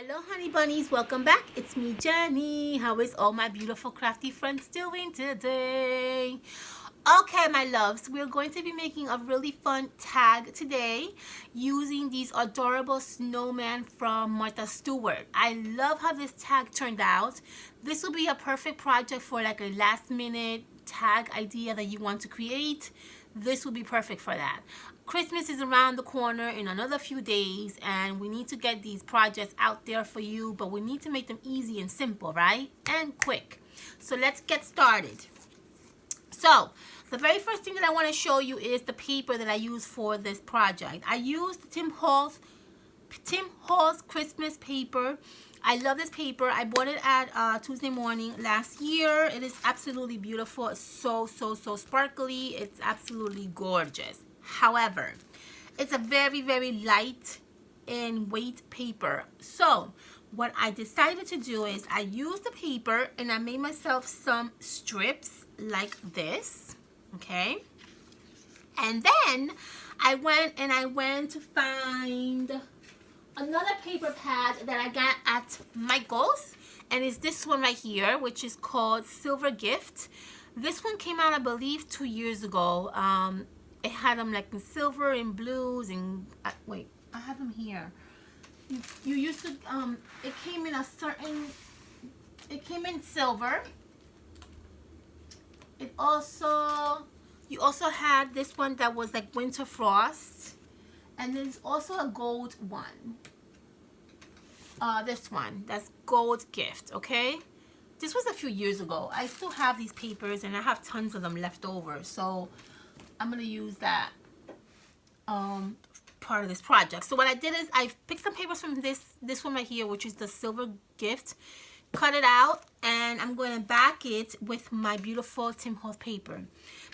Hello honey bunnies, welcome back. It's me, Jenny. How is all my beautiful crafty friends doing today? Okay, my loves, we're going to be making a really fun tag today using these adorable snowman from Martha Stewart. I love how this tag turned out. This will be a perfect project for like a last minute tag idea that you want to create. This will be perfect for that. Christmas is around the corner in another few days, and we need to get these projects out there for you, but we need to make them easy and simple, right? And quick. So let's get started. So the very first thing that I want to show you is the paper that I use for this project. I used Tim Holtz Christmas paper. I love this paper. I bought it at Tuesday morning last year. It is absolutely beautiful. It's so sparkly. It's absolutely gorgeous. However, it's a very light in weight paper. So what I decided to do is I used the paper and I made myself some strips like this, okay? And then I went to find another paper pad that I got at Michael's, and it's this one right here, which is called Silver Gift. This one came out, I believe, 2 years ago. It had them like in silver and blues and wait, I have them here. You used to it came in a certain, it came in silver. It also, you also had this one that was like winter frost, and there's also a gold one. This one, that's gold gift, okay? This was a few years ago. I still have these papers and I have tons of them left over, so I'm gonna use that part of this project. So what I did is I picked some papers from this one right here, which is the Silver Gift, cut it out, and I'm going to back it with my beautiful Tim Holtz paper,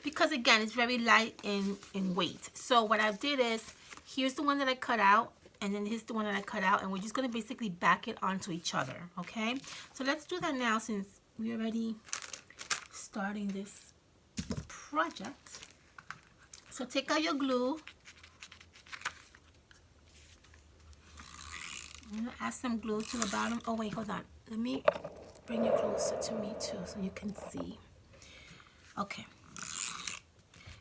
because again, it's very light in weight. So what I did is, here's the one that I cut out, and then here's the one that I cut out, and we're just going to basically back it onto each other, okay? So let's do that now, since we're already starting this project. So take out your glue. I'm going to add some glue to the bottom. Oh wait, hold on. Let me bring you closer to me too so you can see. Okay.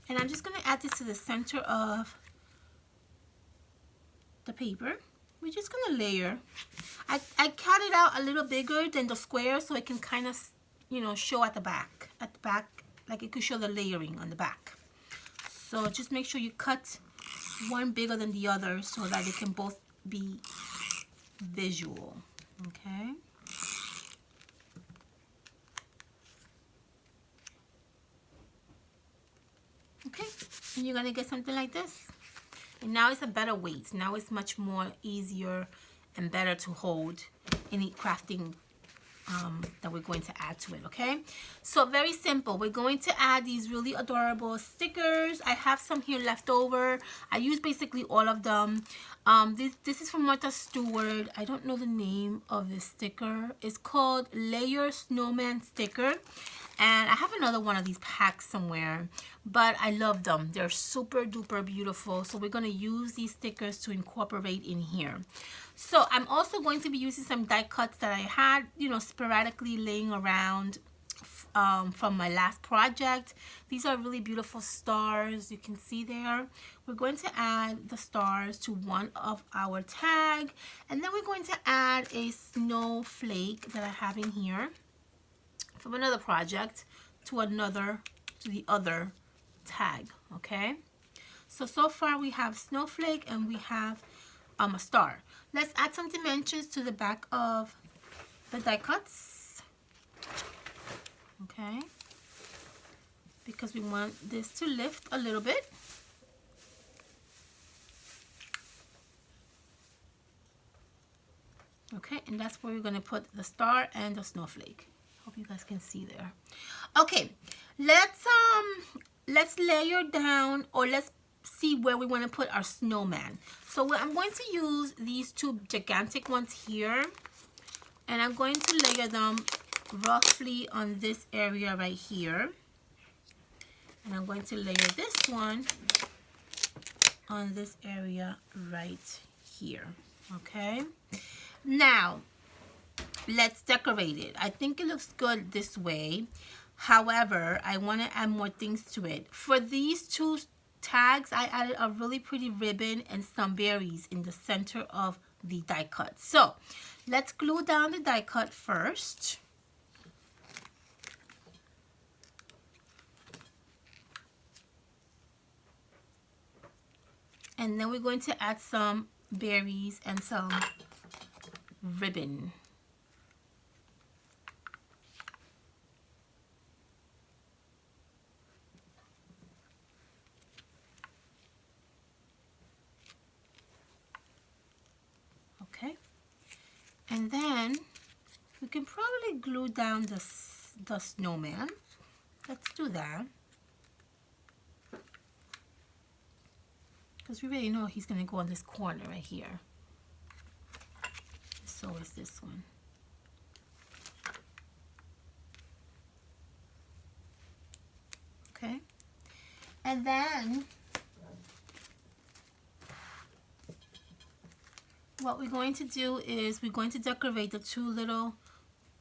And I'm just going to add this to the center of the paper. We're just going to layer. I cut it out a little bigger than the square so it can kind of, you know, show at the back. At the back, like it could show the layering on the back. So just make sure you cut one bigger than the other so that it can both be visual, okay? Okay, and you're gonna get something like this. And now it's a better weight. Now it's much more easier and better to hold any crafting that we're going to add to it, okay? So very simple. We're going to add these really adorable stickers. I have some here left over. I use basically all of them. This is from Martha Stewart. I don't know the name of this sticker. It's called Layer Snowman Sticker. And I have another one of these packs somewhere, but I love them. They're super duper beautiful. So we're going to use these stickers to incorporate in here. So I'm also going to be using some die cuts that I had, you know, sporadically laying around from my last project. These are really beautiful stars. You can see there. We're going to add the stars to one of our tag, and then we're going to add a snowflake that I have in here from another project to the other tag, okay? So far we have snowflake and we have a star. Let's add some dimensions to the back of the die cuts, okay? Because we want this to lift a little bit. Okay, and that's where we're gonna put the star and the snowflake. Hope you guys can see there. Okay, let's layer down, or let's see where we want to put our snowman. So I'm going to use these two gigantic ones here, and I'm going to layer them roughly on this area right here, and I'm going to layer this one on this area right here, okay? Now, let's decorate it. I think it looks good this way. However, I want to add more things to it. For these two tags, I added a really pretty ribbon and some berries in the center of the die cut. So let's glue down the die cut first. And then we're going to add some berries and some ribbon. Okay. And then we can probably glue down the snowman. Let's do that. Because we really know he's going to go in this corner right here. So is this one. Okay. And then what we're going to do is we're going to decorate the two little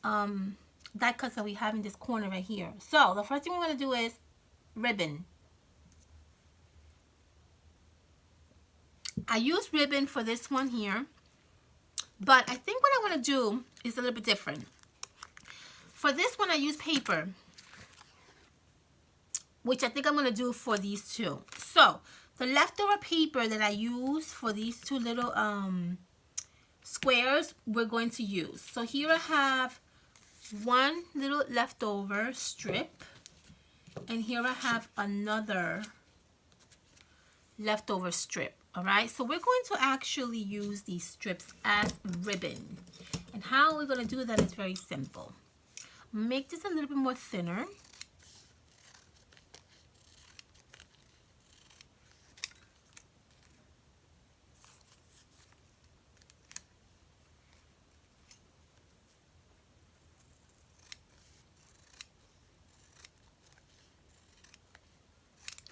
die cuts that we have in this corner right here. So the first thing we're going to do is ribbon. I use ribbon for this one here, but I think what I want to do is a little bit different. For this one I use paper, which I think I'm going to do for these two. So the leftover paper that I use for these two little squares we're going to use. So here I have one little leftover strip, and here I have another leftover strip. All right, so we're going to actually use these strips as ribbon. And how we're going to do that is very simple. Make this a little bit more thinner.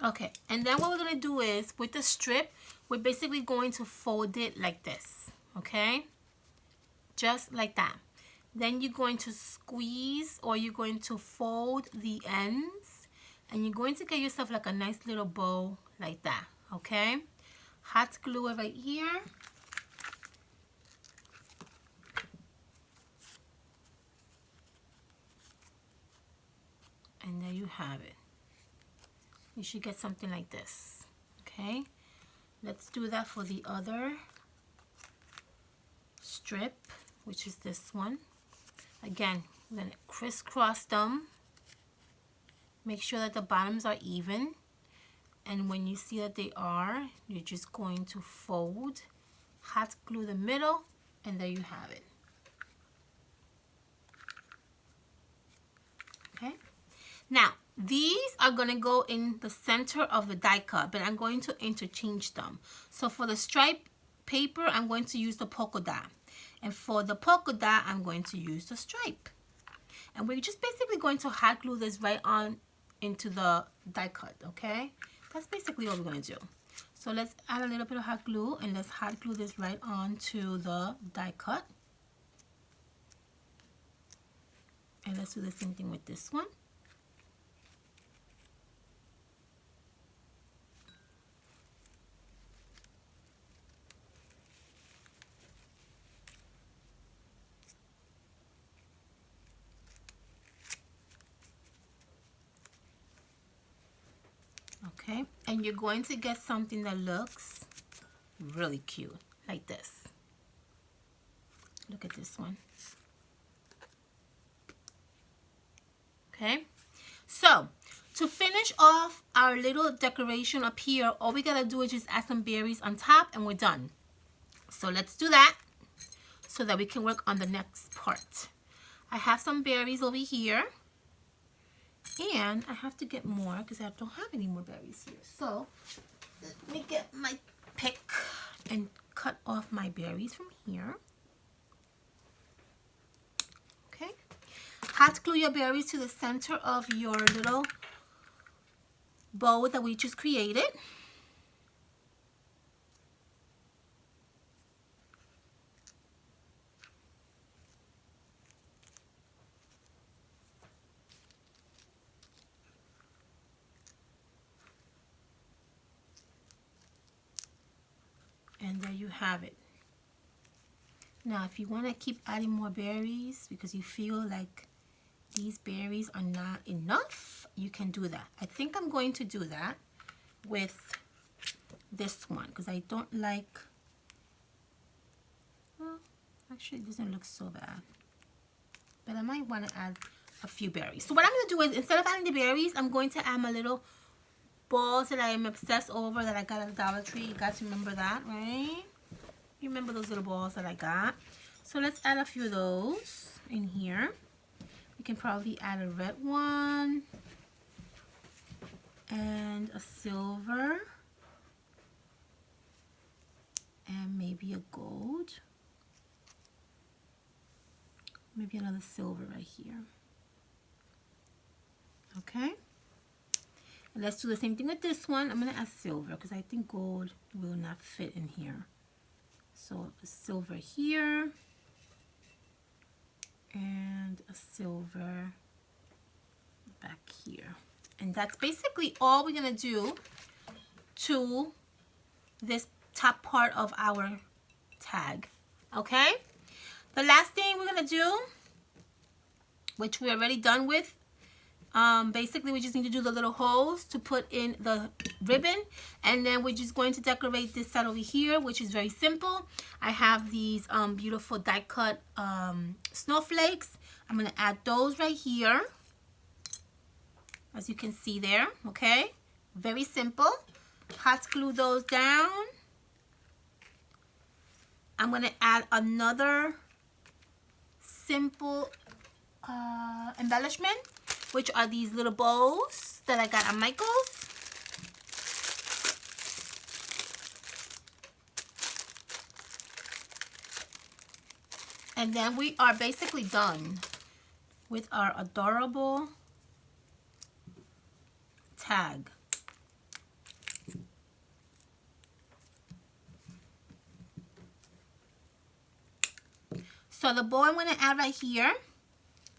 Okay, and then what we're going to do is with the strip, we're basically going to fold it like this, okay? Just like that. Then you're going to squeeze, or you're going to fold the ends, and you're going to get yourself like a nice little bow like that, okay? Hot glue it right here. And there you have it. You should get something like this, okay? Let's do that for the other strip, which is this one. Again, we're going to crisscross them. Make sure that the bottoms are even. And when you see that they are, you're just going to fold, hot glue the middle, and there you have it. Okay? Now, these are going to go in the center of the die cut, but I'm going to interchange them. So for the stripe paper, I'm going to use the polka dot. And for the polka dot, I'm going to use the stripe. And we're just basically going to hot glue this right on into the die cut, okay? That's basically what we're going to do. So let's add a little bit of hot glue, and let's hot glue this right onto the die cut. And let's do the same thing with this one. Okay, and you're going to get something that looks really cute, like this. Look at this one. Okay, so to finish off our little decoration up here, all we gotta do is just add some berries on top and we're done. So let's do that so that we can work on the next part. I have some berries over here. And I have to get more because I don't have any more berries here. So let me get my pick and cut off my berries from here. Okay. Hot glue your berries to the center of your little bow that we just created. And there you have it. Now, if you want to keep adding more berries because you feel like these berries are not enough, you can do that. I think I'm going to do that with this one because I don't like, well, actually it doesn't look so bad. But I might want to add a few berries. So what I'm going to do is, instead of adding the berries, I'm going to add my little balls that I am obsessed over that I got at the Dollar Tree. You guys remember that, right? You remember those little balls that I got? So let's add a few of those in here. We can probably add a red one and a silver and maybe a gold. Maybe another silver right here. Okay. And let's do the same thing with this one. I'm going to add silver because I think gold will not fit in here. So a silver here and a silver back here. And that's basically all we're going to do to this top part of our tag. Okay? The last thing we're going to do, which we're already done with, basically we just need to do the little holes to put in the ribbon, and then we're just going to decorate this side over here, which is very simple. I have these beautiful die cut snowflakes. I'm going to add those right here, as you can see there. Okay, very simple. Hot glue those down. I'm going to add another simple embellishment, which are these little bows that I got at Michael's. And then we are basically done with our adorable tag. So the bow I'm going to add right here,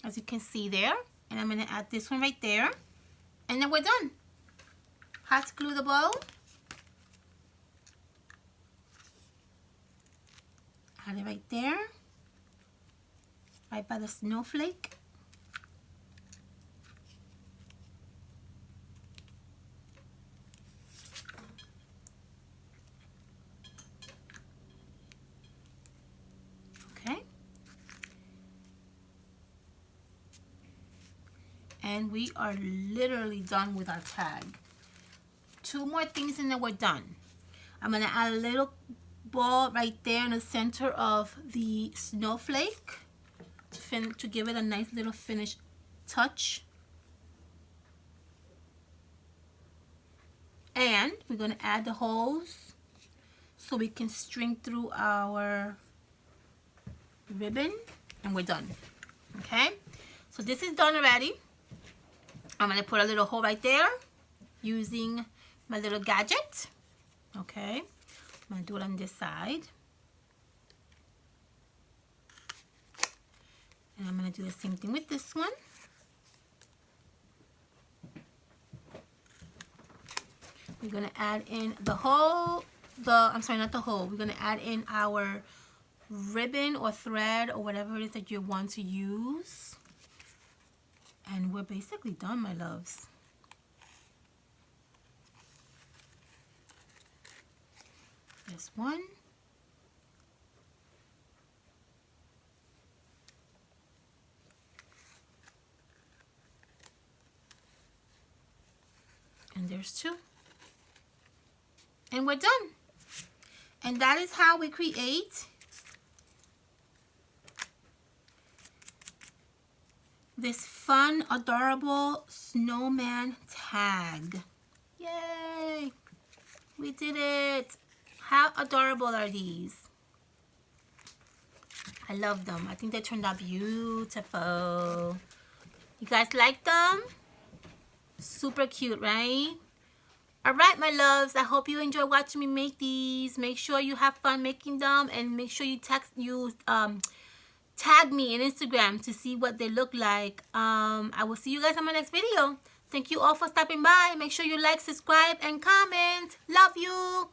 as you can see there. And I'm going to add this one right there. And then we're done. Hot glue the bow. Add it right there. Right by the snowflake. Okay. And we are literally done with our tag. Two more things and then we're done. I'm going to add a little ball right there in the center of the snowflake to give it a nice little finish touch. And we're going to add the holes so we can string through our ribbon, and we're done. Okay, so this is done already. I'm going to put a little hole right there using my little gadget. Okay, I'm going to do it on this side. And I'm going to do the same thing with this one. We're going to add in the hole, I'm sorry, not the hole. We're going to add in our ribbon or thread or whatever it is that you want to use. And we're basically done, my loves. There's one. And there's two. And we're done. And that is how we create this fun, adorable snowman tag. Yay! We did it. How adorable are these? I love them. I think they turned out beautiful. You guys like them? Super cute, right? Alright, my loves, I hope you enjoy watching me make these. Make sure you have fun making them, and make sure you tag me in Instagram to see what they look like. I will see you guys on my next video. Thank you all for stopping by. Make sure you like, subscribe, and comment. Love you.